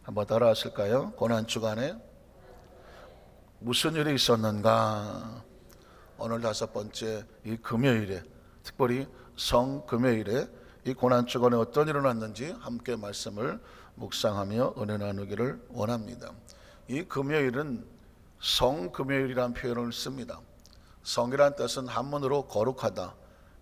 한번 따라 하실까요? 고난 주간에 무슨 일이 있었는가? 오늘 5번째 이 금요일에, 특별히 성금요일에 이 고난 주간에 어떤 일이 일어났는지 함께 말씀을 묵상하며 은혜 나누기를 원합니다. 이 금요일은 성금요일이라는 표현을 씁니다. 성이라는 뜻은 한문으로 거룩하다,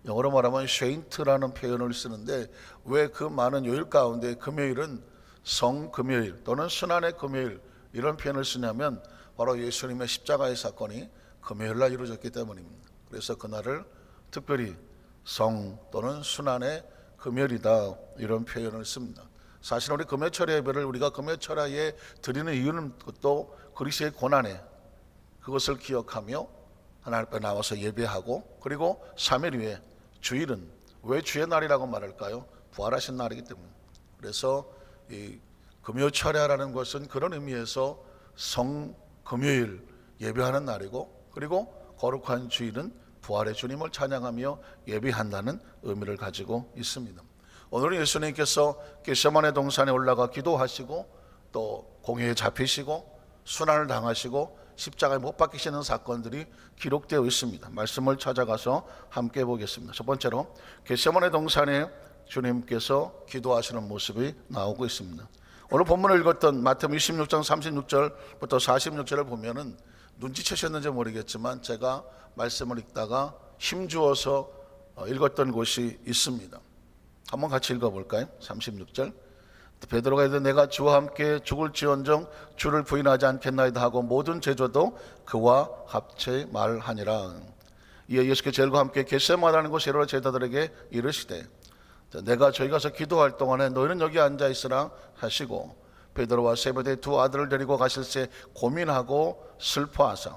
영어로 말하면 쉐인트라는 표현을 쓰는데, 왜 그 많은 요일 가운데 금요일은 성금요일 또는 순환의 금요일 이런 표현을 쓰냐면, 바로 예수님의 십자가의 사건이 금요일날 이루어졌기 때문입니다. 그래서 그날을 특별히 성 또는 순환의 금요일이다 이런 표현을 씁니다. 사실 우리 금요철의 예배를 우리가 금요철야에 드리는 이유는 또 그리스도의 고난에 그것을 기억하며 하나님 앞에 나와서 예배하고, 그리고 3일 후에 주일은 왜 주의 날이라고 말할까요? 부활하신 날이기 때문에. 그래서 이 금요철야라는 것은 그런 의미에서 성금요일 예배하는 날이고, 그리고 거룩한 주일은 부활의 주님을 찬양하며 예배한다는 의미를 가지고 있습니다. 오늘은 예수님께서 겟세마네 동산에 올라가 기도하시고 또 공회에 잡히시고 순환을 당하시고 십자가에 못 박히시는 사건들이 기록되어 있습니다. 말씀을 찾아가서 함께 보겠습니다. 첫 번째로 겟세마네 동산에 주님께서 기도하시는 모습이 나오고 있습니다. 오늘 본문을 읽었던 마태복음 26장 36절부터 46절을 보면은 눈치채셨는지 모르겠지만 제가 말씀을 읽다가 힘주어서 읽었던 곳이 있습니다. 한번 같이 읽어볼까요? 36절. 베드로가 이르되 내가 주와 함께 죽을지언정 주를 부인하지 않겠나이다 하고 모든 제자도 그와 합체 말하니라. 이에 예수께서 저희와 함께 겟세마네라는 곳에 이르러 제자들에게 이르시되 내가 저희 가서 기도할 동안에 너희는 여기 앉아 있으라 하시고, 베드로와 세베대의 두 아들을 데리고 가실새 고민하고 슬퍼하사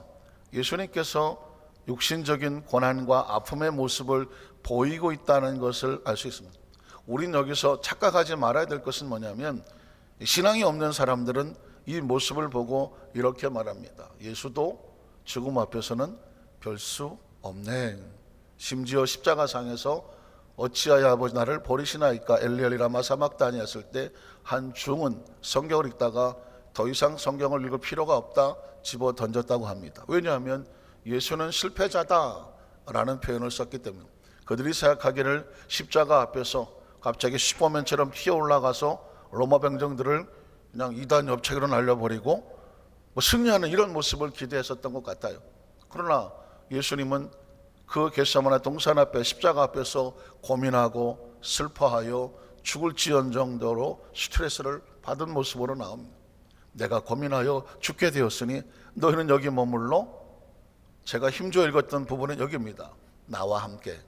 예수님께서 육신적인 고난과 아픔의 모습을 보이고 있다는 것을 알 수 있습니다. 우린 여기서 착각하지 말아야 될 것은 뭐냐면, 신앙이 없는 사람들은 이 모습을 보고 이렇게 말합니다. 예수도 죽음 앞에서는 별 수 없네. 심지어 십자가상에서 어찌하여 아버지 나를 버리시나이까 엘리 라마 사막다니 했을 때 한 중은 성경을 읽다가 더 이상 성경을 읽을 필요가 없다 집어 던졌다고 합니다. 왜냐하면 예수는 실패자다라는 표현을 썼기 때문에 그들이 생각하기를 십자가 앞에서 갑자기 슈퍼맨처럼 튀어 올라가서 로마 병정들을 그냥 이단 옆차기로 날려버리고 승리하는 이런 모습을 기대했었던 것 같아요. 그러나 예수님은 그 겟세마네 동산 앞에 십자가 앞에서 고민하고 슬퍼하여 죽을지언 정도로 스트레스를 받은 모습으로 나옵니다. 내가 고민하여 죽게 되었으니 너희는 여기 머물러. 제가 힘주어 읽었던 부분은 여기입니다. 나와 함께.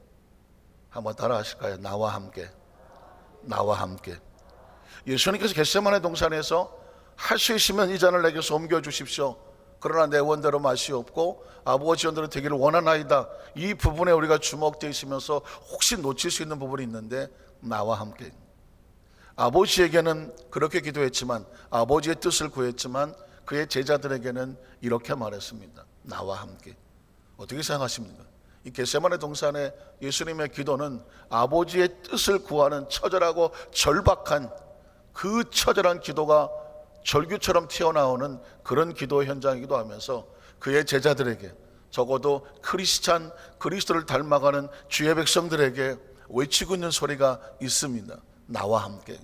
한번 따라 하실까요? 나와 함께. 나와 함께. 예수님께서 겟세마네 동산에서 할 수 있으면 이 잔을 내게서 옮겨 주십시오. 그러나 내 원대로 맛이 없고 아버지 원대로 되기를 원하나이다. 이 부분에 우리가 주목되어 있으면서 혹시 놓칠 수 있는 부분이 있는데, 나와 함께. 아버지에게는 그렇게 기도했지만, 아버지의 뜻을 구했지만 그의 제자들에게는 이렇게 말했습니다. 나와 함께. 어떻게 생각하십니까? 이 겟세마네 동산의 예수님의 기도는 아버지의 뜻을 구하는 처절하고 절박한 그 처절한 기도가 절규처럼 튀어나오는 그런 기도 현장이기도 하면서 그의 제자들에게, 적어도 크리스찬 그리스도를 닮아가는 주의 백성들에게 외치고 있는 소리가 있습니다. 나와 함께.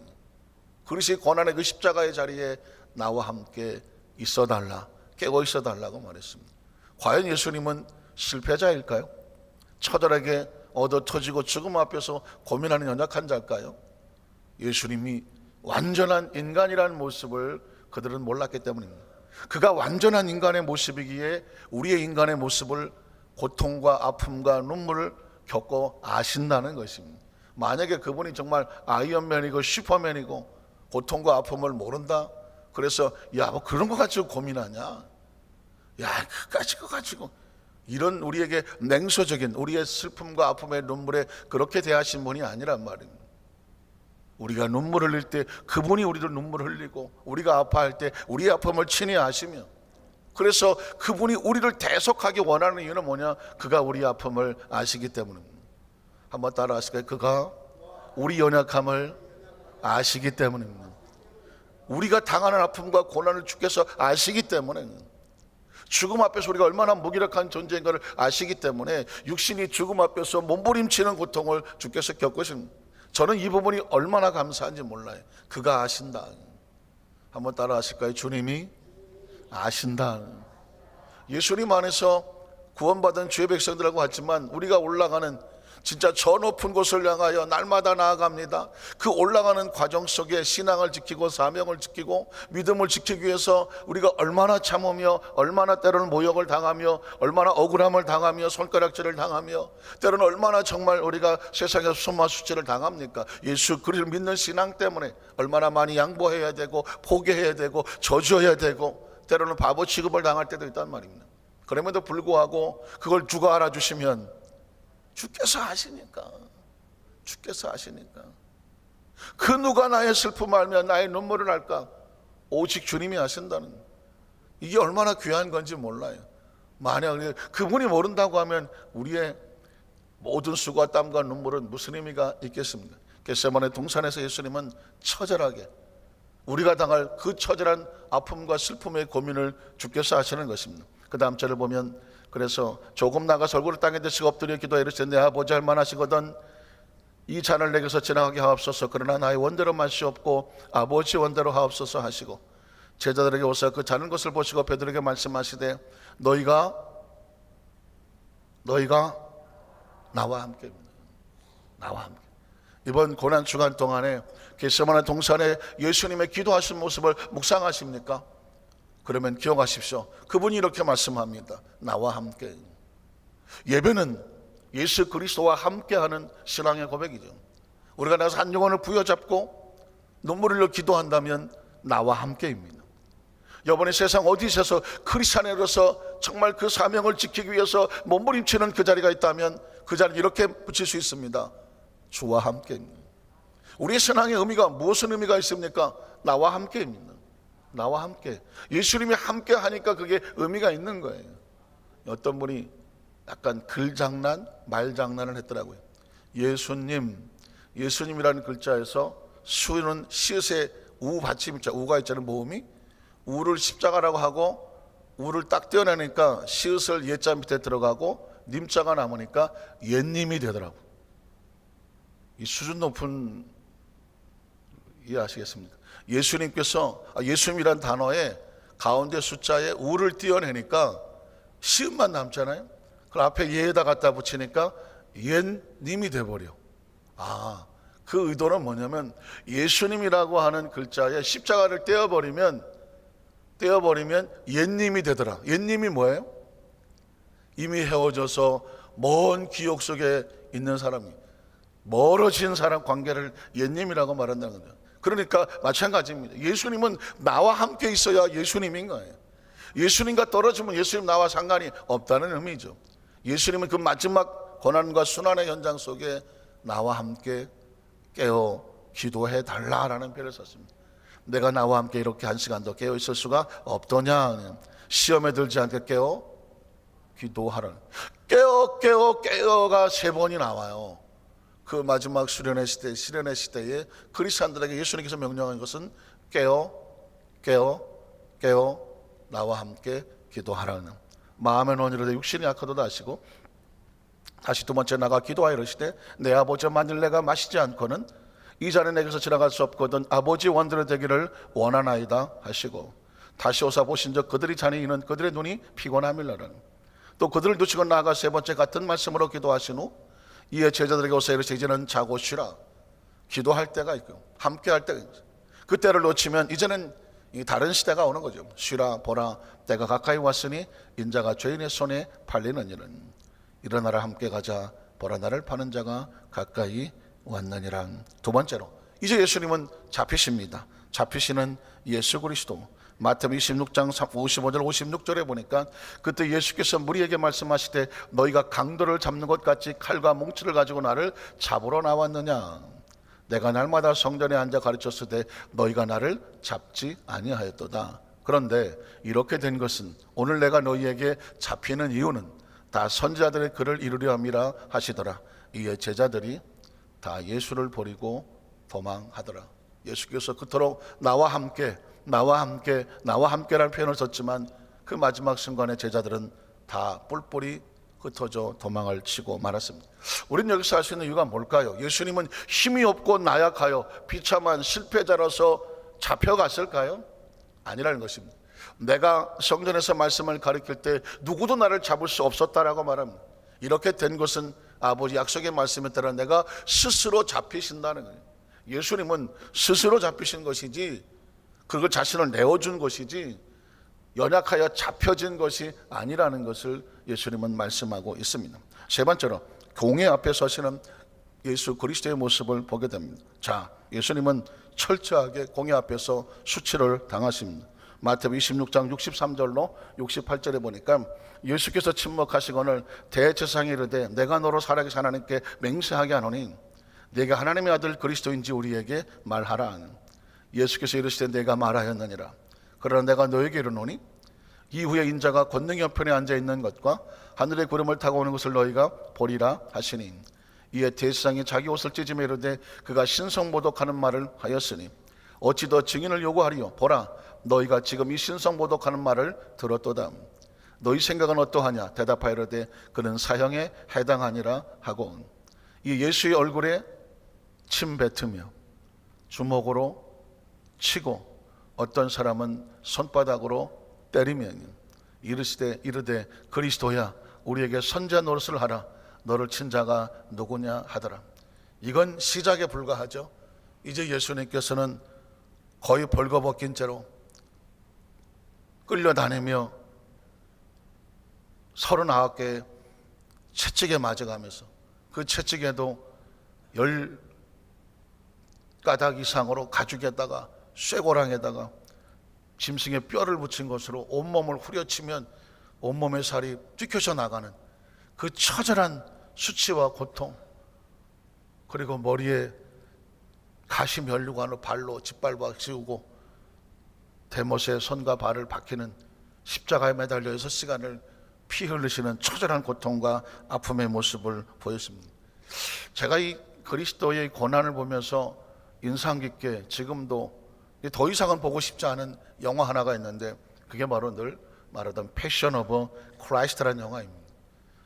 그리스도의 고난의 그 십자가의 자리에 나와 함께 있어달라, 깨어 있어달라고 말했습니다. 과연 예수님은 실패자일까요? 처절하게 얻어 터지고 죽음 앞에서 고민하는 연약한 자일까요? 예수님이 완전한 인간이라는 모습을 그들은 몰랐기 때문입니다. 그가 완전한 인간의 모습이기에 우리의 인간의 모습을, 고통과 아픔과 눈물을 겪고 아신다는 것입니다. 만약에 그분이 정말 아이언맨이고 슈퍼맨이고 고통과 아픔을 모른다, 그래서 야 뭐 그런 거 가지고 고민하냐, 야 그거 가지고 이런 우리에게 냉소적인 우리의 슬픔과 아픔의 눈물에 그렇게 대하신 분이 아니란 말입니다. 우리가 눈물 흘릴 때 그분이 우리도 눈물 흘리고, 우리가 아파할 때 우리의 아픔을 친히 아시며, 그래서 그분이 우리를 대속하기 원하는 이유는 뭐냐? 그가 우리의 아픔을 아시기 때문입니다. 한번 따라 하실까요? 그가 우리 연약함을 아시기 때문입니다. 우리가 당하는 아픔과 고난을 주께서 아시기 때문에, 죽음 앞에서 우리가 얼마나 무기력한 존재인가를 아시기 때문에 육신이 죽음 앞에서 몸부림치는 고통을 주께서 겪으신, 저는 이 부분이 얼마나 감사한지 몰라요. 그가 아신다. 한번 따라 하실까요? 주님이 아신다. 예수님 안에서 구원받은 주의 백성들하고 같지만 우리가 올라가는 진짜 저 높은 곳을 향하여 날마다 나아갑니다. 그 올라가는 과정 속에 신앙을 지키고 사명을 지키고 믿음을 지키기 위해서 우리가 얼마나 참으며, 얼마나 때로는 모욕을 당하며, 얼마나 억울함을 당하며, 손가락질을 당하며, 때로는 얼마나 정말 우리가 세상에서 손맛수치를 당합니까? 예수 그리스도를 믿는 신앙 때문에 얼마나 많이 양보해야 되고 포기해야 되고 저주해야 되고, 때로는 바보 취급을 당할 때도 있단 말입니다. 그럼에도 불구하고 그걸 누가 알아주시면, 주께서 아시니까. 주께서 아시니까. 그 누가 나의 슬픔을 알며 나의 눈물을 알까? 오직 주님이 아신다는, 이게 얼마나 귀한 건지 몰라요. 만약 그분이 모른다고 하면 우리의 모든 수고와 땀과 눈물은 무슨 의미가 있겠습니까? 겟세마네 동산에서 예수님은 처절하게 우리가 당할 그 처절한 아픔과 슬픔의 고민을 주께서 하시는 것입니다. 그 다음 절을 보면, 그래서 조금 나가서 얼굴을 땅에 대시고 엎드려 기도하여 이르시되 내 아버지 할 만하시거든 이 잔을 내게서 지나가게 하옵소서. 그러나 나의 원대로 마시옵고 아버지 원대로 하옵소서 하시고, 제자들에게 오사 그 자는 것을 보시고 베드로에게 말씀하시되 너희가 나와 함께입니다. 나와 함께. 이번 고난 주간 동안에 겟세마네 동산에 예수님의 기도하신 모습을 묵상하십니까? 그러면 기억하십시오. 그분이 이렇게 말씀합니다. 나와 함께. 예배는 예수 그리스도와 함께하는 신앙의 고백이죠. 우리가 나가서 한 영혼을 부여잡고 눈물을 흘려 기도한다면 나와 함께입니다. 이번에 세상 어디서서 크리스찬으로서 정말 그 사명을 지키기 위해서 몸부림치는 그 자리가 있다면 그 자리를 이렇게 붙일 수 있습니다. 주와 함께입니다. 우리의 신앙의 의미가 무엇은 의미가 있습니까? 나와 함께입니다. 나와 함께. 예수님이 함께 하니까 그게 의미가 있는 거예요. 어떤 분이 약간 글장난, 말장난을 했더라고요. 예수님이라는 글자에서 수는 시읒의 우 받침자, 우가 있잖아요. 모음이. 우를 십자가라고 하고 우를 딱 떼어내니까 시읒을 예자 밑에 들어가고 님자가 남으니까 옛님이 되더라고. 이 수준 높은, 이해하시겠습니까? 예수님께서 예수님이란 단어에 가운데 숫자에 우를 띄어내니까 시음만 남잖아요. 그 앞에 예에다 갖다 붙이니까 옛님이 돼버려. 그 의도는 뭐냐면 예수님이라고 하는 글자에 십자가를 떼어버리면 옛님이 되더라. 옛님이 뭐예요? 이미 헤어져서 먼 기억 속에 있는 사람이, 멀어진 사람 관계를 옛님이라고 말한다는 거죠. 그러니까 마찬가지입니다. 예수님은 나와 함께 있어야 예수님인 거예요. 예수님과 떨어지면 예수님 나와 상관이 없다는 의미죠. 예수님은 그 마지막 고난과 순환의 현장 속에 나와 함께 깨어 기도해 달라라는 표현을 썼습니다. 내가 나와 함께 이렇게 한 시간 더 깨어 있을 수가 없더냐. 시험에 들지 않게 깨어 기도하라. 깨어가 3번이 나와요. 그 마지막 시련의 시대에 그리스도인들에게 예수님께서 명령한 것은 깨어 나와 함께 기도하라는, 마음의 논의로 육신이 약하도다 하시고, 다시 두 번째 나가 기도하여 이르시되 내 아버지 만일 내가 마시지 않고는 이 잔이 내게서 지나갈 수 없거든 아버지 원대로 되기를 원하나이다 하시고, 다시 오사 보신즉 그들이 잔이 있는 그들의 눈이 피곤함이라는, 또 그들을 두시고 나아가 세 번째 같은 말씀으로 기도하신 후 이에 제자들에게 오사 이르시되 이제는 자고 쉬라. 기도할 때가 있고 함께 할 때가 있고, 그 때를 놓치면 이제는 다른 시대가 오는 거죠. 쉬라 보라 때가 가까이 왔으니 인자가 죄인의 손에 팔리는 일은 일어나라 함께 가자 보라 나를 파는 자가 가까이 왔느니라. 두 번째로 이제 예수님은 잡히십니다. 잡히시는 예수 그리스도. 마태복음 26장 55절 56절에 보니까 그때 예수께서 무리에게 말씀하시되 너희가 강도를 잡는 것 같이 칼과 뭉치를 가지고 나를 잡으러 나왔느냐. 내가 날마다 성전에 앉아 가르쳤으되 너희가 나를 잡지 아니하였도다. 그런데 이렇게 된 것은 오늘 내가 너희에게 잡히는 이유는 다 선지자들의 글을 이루려 함이라 하시더라. 이에 제자들이 다 예수를 버리고 도망하더라. 예수께서 그토록 나와 함께, 나와 함께, 나와 함께라는 표현을 썼지만 그 마지막 순간에 제자들은 다 뿔뿔이 흩어져 도망을 치고 말았습니다. 우리는 여기서 할 수 있는 이유가 뭘까요? 예수님은 힘이 없고 나약하여 비참한 실패자라서 잡혀갔을까요? 아니라는 것입니다. 내가 성전에서 말씀을 가르칠 때 누구도 나를 잡을 수 없었다라고 말합니다. 이렇게 된 것은 아버지 약속의 말씀에 따라 내가 스스로 잡히신다는 거예요. 예수님은 스스로 잡히신 것이지 그걸 자신을 내어준 것이지 연약하여 잡혀진 것이 아니라는 것을 예수님은 말씀하고 있습니다. 세 번째로 공회 앞에 서시는 예수 그리스도의 모습을 보게 됩니다. 자, 예수님은 철저하게 공회 앞에서 수치를 당하십니다. 마태복음 26장 63절로 68절에 보니까 예수께서 침묵하시거늘 대제사장이 이르되 내가 너로 살아계신 하나님께 맹세하게 하노니 네가 하나님의 아들 그리스도인지 우리에게 말하라. 예수께서 이르시되 내가 말하였느니라. 그러나 내가 너에게 이르노니 이후에 인자가 권능의 옆편에 앉아 있는 것과 하늘의 구름을 타고 오는 것을 너희가 보리라 하시니 이에 대제사장이 자기 옷을 찢으며 이르되 그가 신성모독하는 말을 하였으니 어찌 더 증인을 요구하리요? 보라, 너희가 지금 이 신성모독하는 말을 들었도다. 너희 생각은 어떠하냐? 대답하여 이르되 그는 사형에 해당하니라 하고 이 예수의 얼굴에 침 뱉으며 주먹으로 치고 어떤 사람은 손바닥으로 때리면 이르되 그리스도야 우리에게 선자 노릇을 하라. 너를 친 자가 누구냐 하더라. 이건 시작에 불과하죠. 이제 예수님께서는 거의 벌거벗긴 채로 끌려다니며 39개의 채찍에 맞아가면서 그 채찍에도 10가닥 이상으로 가죽에다가 쇠고랑에다가 짐승의 뼈를 붙인 것으로 온몸을 후려치면 온몸의 살이 찢겨져 나가는 그 처절한 수치와 고통, 그리고 머리에 가시 면류관으로 발로 짓밟아 씌우고 대못에 손과 발을 박히는 십자가에 매달려 6시간을 피 흘리시는 처절한 고통과 아픔의 모습을 보였습니다. 제가 이 그리스도의 고난을 보면서 인상 깊게 지금도 더 이상은 보고 싶지 않은 영화 하나가 있는데 그게 바로 늘 말하던 패션 오브 크라이스트라는 영화입니다.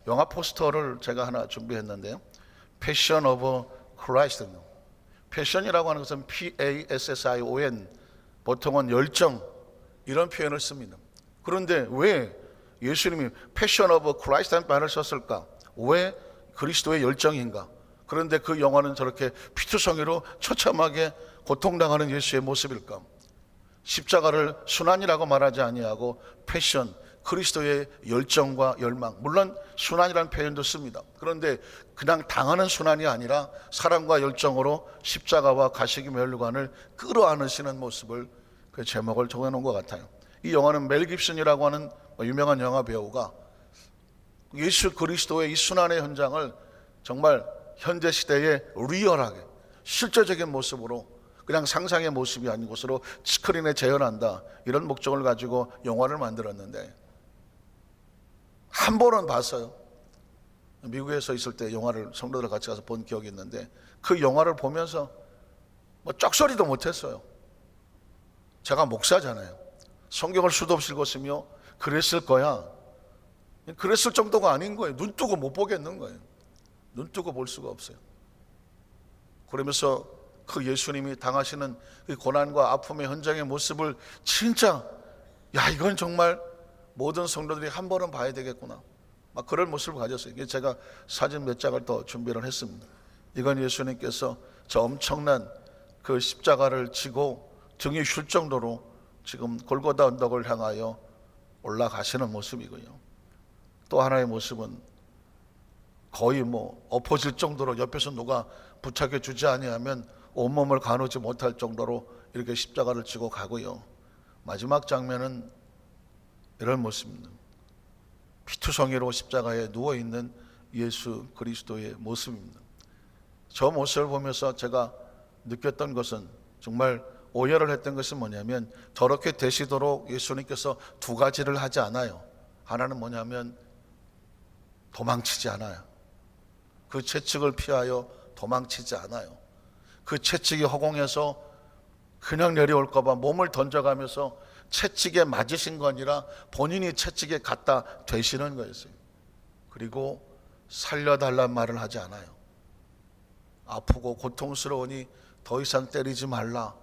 영화 포스터를 제가 하나 준비했는데요. 패션 오브 크라이스트. 패션이라고 하는 것은 PASSION, 보통은 열정 이런 표현을 씁니다. 그런데 왜 예수님이 패션 오브 크라이스트라는 말을 썼을까? 왜 그리스도의 열정인가? 그런데 그 영화는 저렇게 피투성이로 처참하게 고통당하는 예수의 모습일까? 십자가를 순환이라고 말하지 아니하고 패션, 그리스도의 열정과 열망, 물론 순환이라는 표현도 씁니다. 그런데 그냥 당하는 순환이 아니라 사랑과 열정으로 십자가와 가시기 면류관을 끌어안으시는 모습을 그 제목을 적어놓은 것 같아요. 이 영화는 멜 깁슨이라고 하는 유명한 영화 배우가 예수 그리스도의 이 순환의 현장을 정말 현재 시대에 리얼하게 실제적인 모습으로 그냥 상상의 모습이 아닌 것으로 스크린에 재현한다, 이런 목적을 가지고 영화를 만들었는데 한 번은 봤어요. 미국에서 있을 때 영화를 성도들 같이 가서 본 기억이 있는데 그 영화를 보면서 뭐 쩍소리도 못했어요. 제가 목사잖아요. 성경을 수도 없이 읽었으며 그랬을 거야, 그랬을 정도가 아닌 거예요. 눈 뜨고 못 보겠는 거예요. 눈 뜨고 볼 수가 없어요. 그러면서 그 예수님이 당하시는 그 고난과 아픔의 현장의 모습을 진짜 이건 정말 모든 성도들이 한 번은 봐야 되겠구나, 막 그런 모습을 가졌어요. 제가 사진 몇 장을 더 준비를 했습니다. 이건 예수님께서 저 엄청난 그 십자가를 지고 등이 쉴 정도로 지금 골고다 언덕을 향하여 올라가시는 모습이고요. 또 하나의 모습은 거의 엎어질 정도로 옆에서 누가 부착해 주지 아니하면 온몸을 가누지 못할 정도로 이렇게 십자가를 지고 가고요. 마지막 장면은 이런 모습입니다. 피투성이로 십자가에 누워있는 예수 그리스도의 모습입니다. 저 모습을 보면서 제가 느꼈던 것은, 정말 오해를 했던 것은 뭐냐면, 저렇게 되시도록 예수님께서 두 가지를 하지 않아요. 하나는 뭐냐면 도망치지 않아요. 그 채찍을 피하여 도망치지 않아요. 그 채찍이 허공에서 그냥 내려올까 봐 몸을 던져가면서 채찍에 맞으신 거 아니라 본인이 채찍에 갖다 대시는 거였어요. 그리고 살려달란 말을 하지 않아요. 아프고 고통스러우니 더 이상 때리지 말라,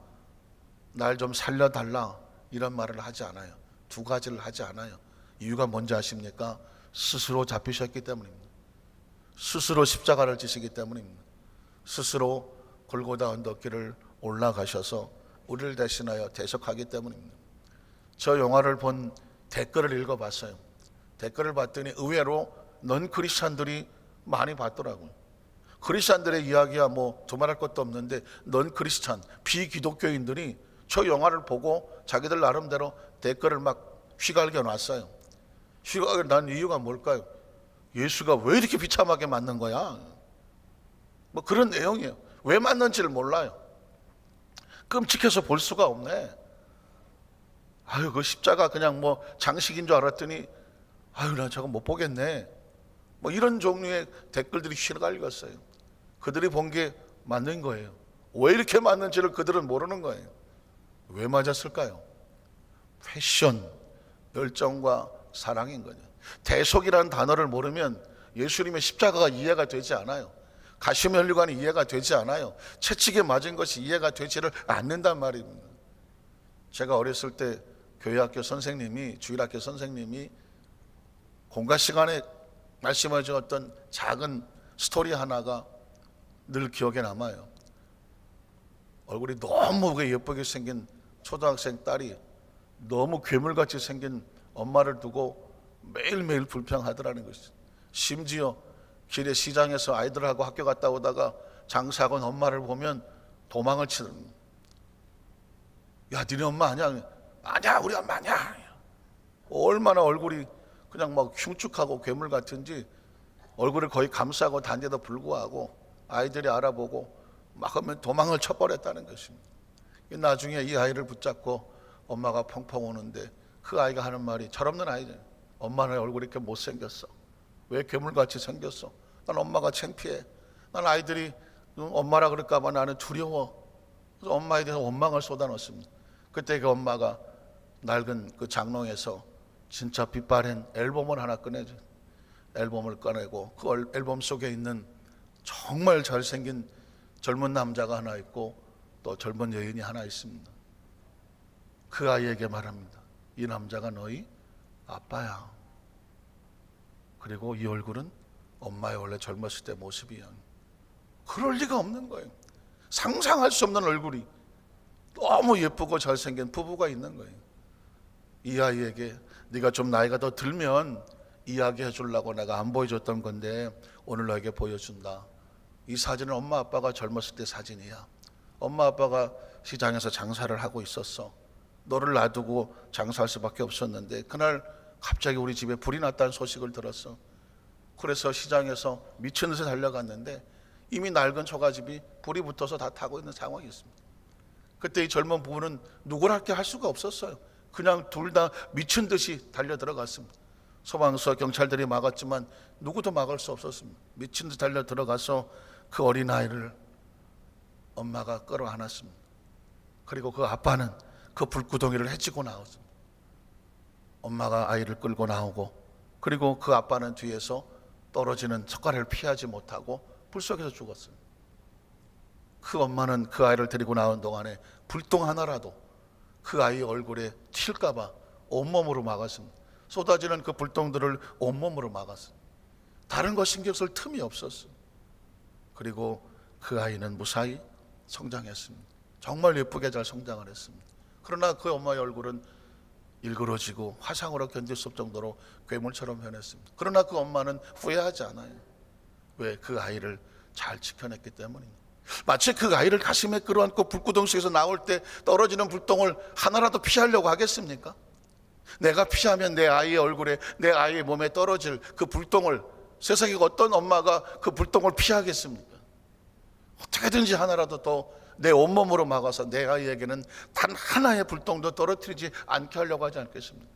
날 좀 살려달라, 이런 말을 하지 않아요. 두 가지를 하지 않아요. 이유가 뭔지 아십니까? 스스로 잡히셨기 때문입니다. 스스로 십자가를 지시기 때문입니다. 스스로 골고다 언덕길을 올라가셔서 우리를 대신하여 대속하기 때문입니다. 저 영화를 본 댓글을 읽어봤어요. 댓글을 봤더니 의외로 넌 크리스찬들이 많이 봤더라고요. 크리스찬들의 이야기야 뭐 두말할 것도 없는데, 넌 크리스찬, 비기독교인들이 저 영화를 보고 자기들 나름대로 댓글을 막 휘갈겨 놨어요. 휘갈겨 난 이유가 뭘까요? 예수가 왜 이렇게 비참하게 맞는 거야? 뭐 그런 내용이에요. 왜 맞는지를 몰라요. 끔찍해서 볼 수가 없네. 아유, 그 십자가 그냥 뭐 장식인 줄 알았더니 아유, 나 저거 못 보겠네. 뭐 이런 종류의 댓글들이 휘갈렸어요. 그들이 본 게 맞는 거예요. 왜 이렇게 맞는지를 그들은 모르는 거예요. 왜 맞았을까요? 패션, 열정과 사랑인 거죠. 대속이라는 단어를 모르면 예수님의 십자가가 이해가 되지 않아요. 가시면류관이 이해가 되지 않아요. 채찍에 맞은 것이 이해가 되지를 않는단 말입니다. 제가 어렸을 때 교회학교 선생님이, 주일학교 선생님이 공과 시간에 말씀해 주었던 작은 스토리 하나가 늘 기억에 남아요. 얼굴이 너무 예쁘게 생긴 초등학생 딸이 너무 괴물같이 생긴 엄마를 두고 매일매일 불평하더라는 것이죠. 심지어 길에 시장에서 아이들하고 학교 갔다 오다가 장사하고 온 엄마를 보면 도망을 치는 거예요. 야, 니네 엄마 아니야? 아니야, 우리 엄마 아니야. 얼마나 얼굴이 그냥 막 흉측하고 괴물 같은지 얼굴을 거의 감싸고 다닌데도 불구하고 아이들이 알아보고 막 하면 도망을 쳐버렸다는 것입니다. 나중에 이 아이를 붙잡고 엄마가 펑펑 우는데 그 아이가 하는 말이, 철없는 아이죠. 엄마는 얼굴이 이렇게 못생겼어. 왜 괴물같이 생겼어? 난 엄마가 창피해. 난 아이들이 엄마라 그럴까 봐 나는 두려워. 그래서 엄마에 대해서 원망을 쏟아넣습니다. 그때 그 엄마가 낡은 그 장롱에서 진짜 빛바랜 앨범을 하나 꺼내죠. 앨범을 꺼내고 그 앨범 속에 있는 정말 잘생긴 젊은 남자가 하나 있고 또 젊은 여인이 하나 있습니다. 그 아이에게 말합니다. 이 남자가 너희 아빠야. 그리고 이 얼굴은 엄마의 원래 젊었을 때 모습이야. 그럴 리가 없는 거예요. 상상할 수 없는 얼굴이 너무 예쁘고 잘생긴 부부가 있는 거예요. 이 아이에게 네가 좀 나이가 더 들면 이야기해 주려고 내가 안 보여줬던 건데 오늘 너에게 보여준다. 이 사진은 엄마 아빠가 젊었을 때 사진이야. 엄마 아빠가 시장에서 장사를 하고 있었어. 너를 놔두고 장사할 수밖에 없었는데 그날 갑자기 우리 집에 불이 났다는 소식을 들었어. 그래서 시장에서 미친 듯이 달려갔는데 이미 낡은 초가집이 불이 붙어서 다 타고 있는 상황이었습니다. 그때 이 젊은 부부는 누구랄게 할 수가 없었어요. 그냥 둘 다 미친 듯이 달려 들어갔습니다. 소방서 경찰들이 막았지만 누구도 막을 수 없었습니다. 미친 듯이 달려 들어가서 그 어린아이를 엄마가 끌어안았습니다. 그리고 그 아빠는 그 불구덩이를 헤치고 나왔습니다. 엄마가 아이를 끌고 나오고 그리고 그 아빠는 뒤에서 떨어지는 젓가락을 피하지 못하고 불 속에서 죽었어요. 그 엄마는 그 아이를 데리고 나온 동안에 불똥 하나라도 그 아이 얼굴에 튈까 봐 온몸으로 막았습니다. 쏟아지는 그 불똥들을 온몸으로 막았어요. 다른 거 신경 쓸 틈이 없었어요. 그리고 그 아이는 무사히 성장했습니다. 정말 예쁘게 잘 성장을 했습니다. 그러나 그 엄마의 얼굴은 일그러지고 화상으로 견딜 수 없을 정도로 괴물처럼 변했습니다. 그러나 그 엄마는 후회하지 않아요. 왜? 그 아이를 잘 지켜냈기 때문입니다. 마치 그 아이를 가슴에 끌어안고 불구덩이 속에서 나올 때 떨어지는 불똥을 하나라도 피하려고 하겠습니까? 내가 피하면 내 아이의 얼굴에, 내 아이의 몸에 떨어질 그 불똥을 세상에 어떤 엄마가 그 불똥을 피하겠습니까? 어떻게든지 하나라도 더 내 온몸으로 막아서 내 아이에게는 단 하나의 불똥도 떨어뜨리지 않게 하려고 하지 않겠습니까?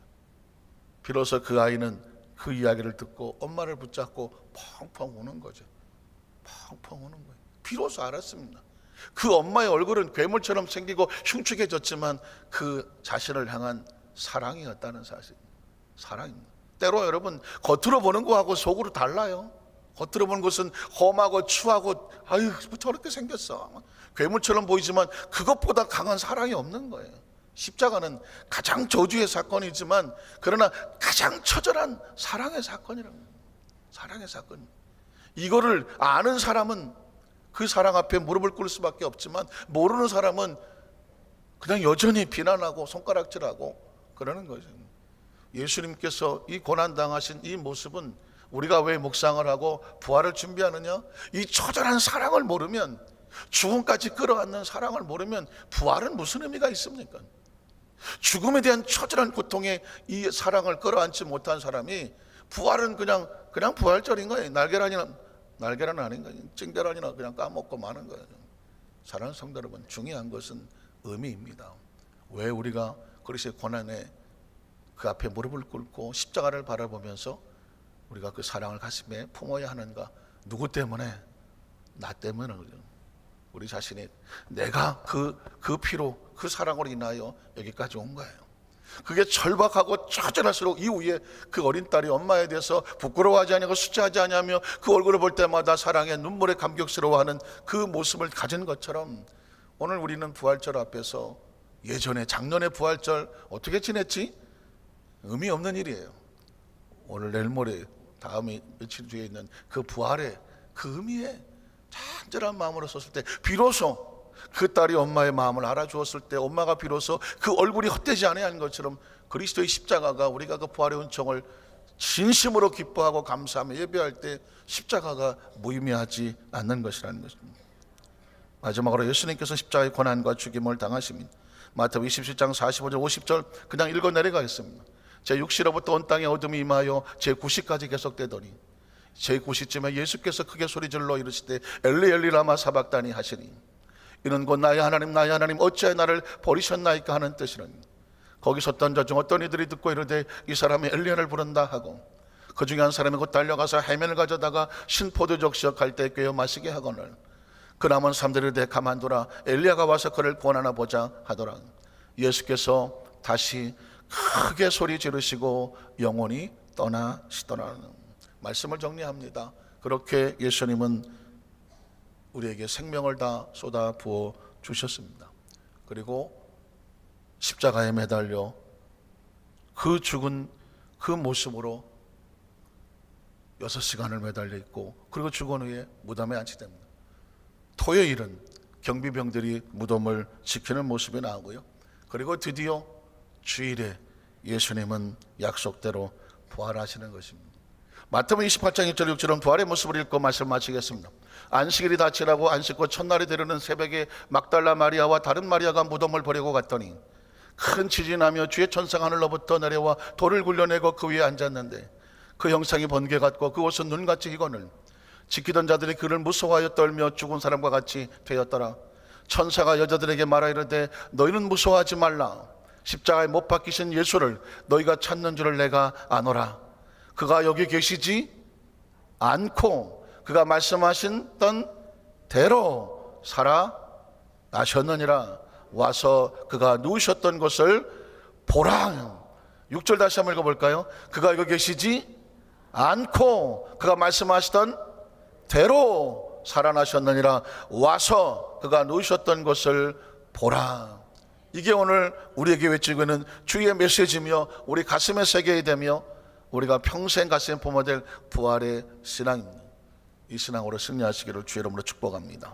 비로소 그 아이는 그 이야기를 듣고 엄마를 붙잡고 펑펑 우는 거죠. 펑펑 우는 거예요. 비로소 알았습니다. 그 엄마의 얼굴은 괴물처럼 생기고 흉측해졌지만 그 자신을 향한 사랑이었다는 사실. 사랑입니다. 때로 여러분 겉으로 보는 거하고 속으로 달라요. 겉으로 보는 것은 험하고 추하고 아유 저렇게 생겼어 괴물처럼 보이지만 그것보다 강한 사랑이 없는 거예요. 십자가는 가장 저주의 사건이지만 그러나 가장 처절한 사랑의 사건이라는 거예요. 사랑의 사건. 이거를 아는 사람은 그 사랑 앞에 무릎을 꿇을 수밖에 없지만 모르는 사람은 그냥 여전히 비난하고 손가락질하고 그러는 거죠. 예수님께서 이 고난당하신 이 모습은 우리가 왜 묵상을 하고 부활을 준비하느냐? 이 처절한 사랑을 모르면, 죽음까지 끌어안는 사랑을 모르면 부활은 무슨 의미가 있습니까? 죽음에 대한 처절한 고통에 이 사랑을 끌어안지 못한 사람이 부활은 그냥 부활절인 거예요. 날계란 아닌 거예요. 찡계란이나 그냥 까먹고 마는 거예요. 사랑하는 성도 여러분, 중요한 것은 의미입니다. 왜 우리가 그리스도의 고난에 그 앞에 무릎을 꿇고 십자가를 바라보면서 우리가 그 사랑을 가슴에 품어야 하는가? 누구 때문에? 나 때문에. 우리 자신이 내가 그 피로 그 사랑으로 인하여 여기까지 온 거예요. 그게 절박하고 처절할수록 이후에 그 어린 딸이 엄마에 대해서 부끄러워하지 아니하고 숫자하지 아니하며 그 얼굴을 볼 때마다 사랑에 눈물에 감격스러워하는 그 모습을 가진 것처럼 오늘 우리는 부활절 앞에서 예전에 작년에 부활절 어떻게 지냈지? 의미 없는 일이에요. 오늘 내일 모레 다음에 며칠 뒤에 있는 그 부활의 그 의미에 간절한 마음으로 섰을 때 비로소 그 딸이 엄마의 마음을 알아주었을 때 엄마가 비로소 그 얼굴이 헛되지 아니한 것처럼 그리스도의 십자가가 우리가 그 부활의 은총을 진심으로 기뻐하고 감사하며 예배할 때 십자가가 무의미하지 않는 것이라는 것입니다. 마지막으로 예수님께서 십자가의 고난과 죽임을 당하십니다. 마태복음 27장 45절 50절 그냥 읽어 내려가겠습니다. 제6시로부터 온 땅에 어둠이 임하여 제9시까지 계속되더니 제9시쯤에 예수께서 크게 소리질러 이르시되 엘리 엘리 라마 사박다니 하시니 이는 곧 나의 하나님 어찌하여 나를 버리셨나이까 하는 뜻이라니. 거기 섰던 자 중 어떤 이들이 듣고 이르되 이 사람이 엘리야를 부른다 하고 그 중에 한 사람이 곧 달려가서 해면을 가져다가 신포도 적시어 갈대에 꿰어 마시게 하거늘 그 남은 사람들이 이르되 가만두라 엘리야가 와서 그를 구원하나 보자 하더라. 예수께서 다시 크게 소리 지르시고 영원히 떠나시더라는 말씀을 정리합니다. 그렇게 예수님은 우리에게 생명을 다 쏟아 부어 주셨습니다. 그리고 십자가에 매달려 그 죽은 그 모습으로 6시간을 매달려 있고 그리고 죽은 후에 무덤에 안치됩니다. 토요일은 경비병들이 무덤을 지키는 모습이 나오고요. 그리고 드디어 주일에 예수님은 약속대로 부활하시는 것입니다. 마태복음 28장 1절 6절은 부활의 모습을 읽고 말씀을 마치겠습니다. 안식일이 다 지나고 안식구 첫날이 되려는 새벽에 막달라 마리아와 다른 마리아가 무덤을 버리고 갔더니 큰 지진이 나며 주의 천사가 하늘로부터 내려와 돌을 굴려내고 그 위에 앉았는데 그 형상이 번개 같고 그 옷은 눈같이 희거늘 지키던 자들이 그를 무서워하여 떨며 죽은 사람과 같이 되었더라. 천사가 여자들에게 말하 이르되 너희는 무서워하지 말라. 십자가에 못 박히신 예수를 너희가 찾는 줄을 내가 아노라. 그가 여기 계시지 않고 그가 말씀하셨던 대로 살아나셨느니라. 와서 그가 누우셨던 곳을 보라. 6절 다시 한번 읽어볼까요? 그가 여기 계시지 않고 그가 말씀하시던 대로 살아나셨느니라. 와서 그가 누우셨던 곳을 보라. 이게 오늘 우리에게 외치고 있는 주의 메시지며 우리 가슴에 새겨야 되며 우리가 평생 가슴에 품어야 될 부활의 신앙입니다. 이 신앙으로 승리하시기를 주의 이름으로 축복합니다.